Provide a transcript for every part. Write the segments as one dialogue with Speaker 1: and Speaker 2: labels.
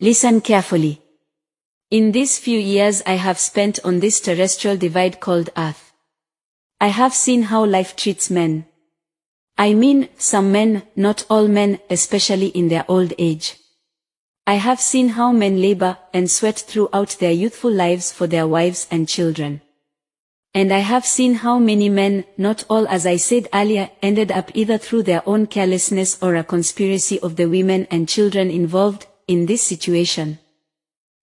Speaker 1: Listen carefully. In these few years I have spent on this terrestrial divide called Earth, I have seen how life treats men. I mean, some men, not all men, especially in their old age. I have seen how men labor and sweat throughout their youthful lives for their wives and children. And I have seen how many men, not all as I said earlier, ended up either through their own carelessness or a conspiracy of the women and children involved in this situation.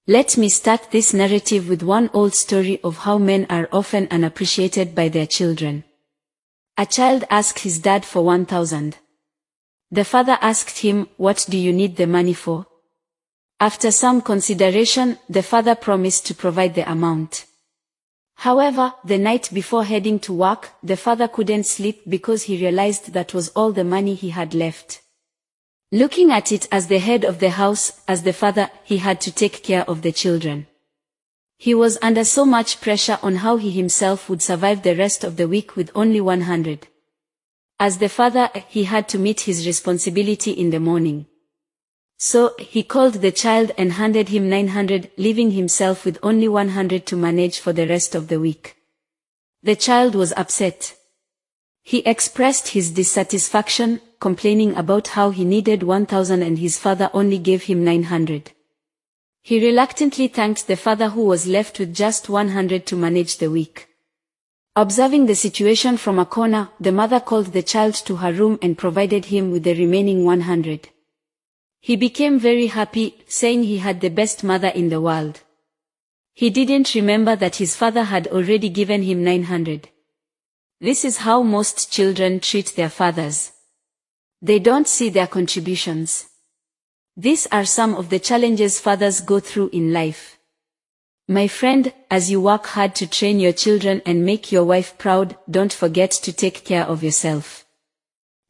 Speaker 1: Let me start this narrative with one old story of how men are often unappreciated by their children. A child asked his dad for 1,000. The father asked him, "What do you need the money for?" After some consideration, the father promised to provide the amount. However, the night before heading to work, the father couldn't sleep because he realized that was all the money he had left. Looking at it as the head of the house, as the father, he had to take care of the children. He was under so much pressure on how he himself would survive the rest of the week with only 100. As the father, he had to meet his responsibility in the morning. So, he called the child and handed him 900, leaving himself with only 100 to manage for the rest of the week. The child was upset. He expressed his dissatisfaction, complaining about how he needed 1,000 and his father only gave him 900. He reluctantly thanked the father who was left with just 100 to manage the week. Observing the situation from a corner, the mother called the child to her room and provided him with the remaining 100. He became very happy, saying he had the best mother in the world. He didn't remember that his father had already given him 900. This is how most children treat their fathers. They don't see their contributions. These are some of the challenges fathers go through in life. My friend, as you work hard to train your children and make your wife proud, don't forget to take care of yourself.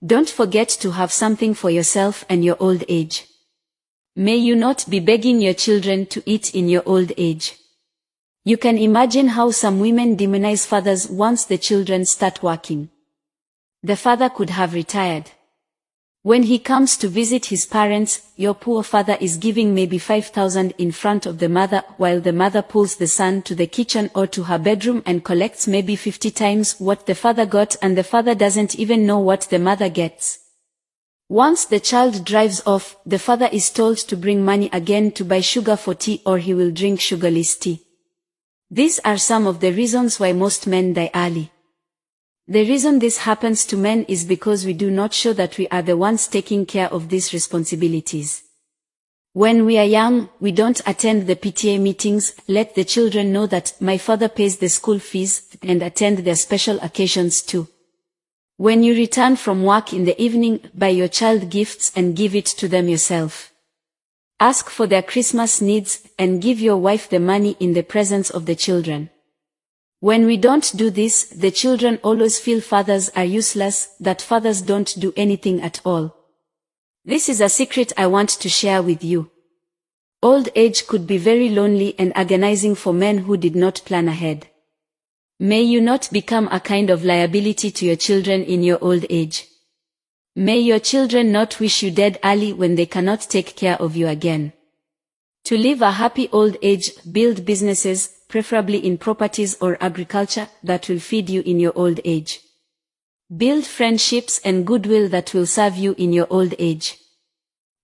Speaker 1: Don't forget to have something for yourself and your old age. May you not be begging your children to eat in your old age. You can imagine how some women demonize fathers once the children start working. The father could have retired. When he comes to visit his parents, your poor father is giving maybe 5,000 in front of the mother, while the mother pulls the son to the kitchen or to her bedroom and collects maybe 50 times what the father got, and the father doesn't even know what the mother gets. Once the child drives off, the father is told to bring money again to buy sugar for tea or he will drink sugarless tea. These are some of the reasons why most men die early. The reason this happens to men is because we do not show that we are the ones taking care of these responsibilities. When we are young, we don't attend the PTA meetings, let the children know that my father pays the school fees, and attend their special occasions too. When you return from work in the evening, buy your child gifts and give it to them yourself. Ask for their Christmas needs, and give your wife the money in the presence of the children. When we don't do this, the children always feel fathers are useless, that fathers don't do anything at all. This is a secret I want to share with you. Old age could be very lonely and agonizing for men who did not plan ahead. May you not become a kind of liability to your children in your old age. May your children not wish you dead early when they cannot take care of you again. To live a happy old age, build businesses, preferably in properties or agriculture, that will feed you in your old age. Build friendships and goodwill that will serve you in your old age.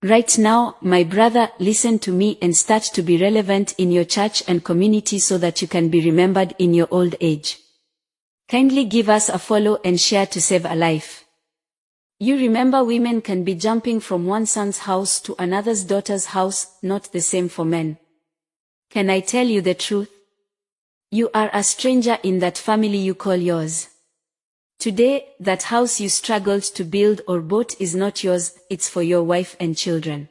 Speaker 1: Right now, my brother, listen to me and start to be relevant in your church and community so that you can be remembered in your old age. Kindly give us a follow and share to save a life. You remember, women can be jumping from one son's house to another's daughter's house, not the same for men. Can I tell you the truth? You are a stranger in that family you call yours. Today, that house you struggled to build or bought is not yours, it's for your wife and children.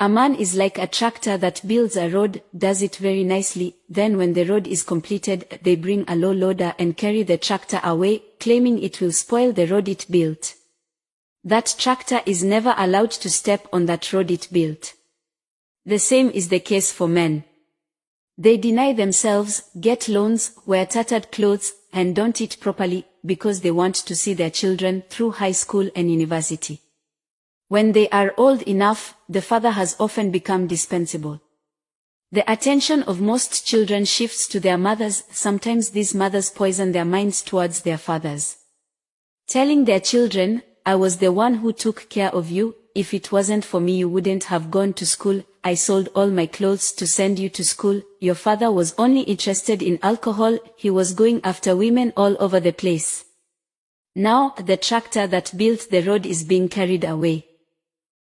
Speaker 1: A man is like a tractor that builds a road, does it very nicely, then when the road is completed, they bring a low loader and carry the tractor away, claiming it will spoil the road it built. That tractor is never allowed to step on that road it built. The same is the case for men. They deny themselves, get loans, wear tattered clothes, and don't eat properly, because they want to see their children through high school and university. When they are old enough, the father has often become dispensable. The attention of most children shifts to their mothers. Sometimes these mothers poison their minds towards their fathers, telling their children, "I was the one who took care of you. If it wasn't for me you wouldn't have gone to school. I sold all my clothes to send you to school. Your father was only interested in alcohol. He was going after women all over the place. Now the tractor that built the road is being carried away.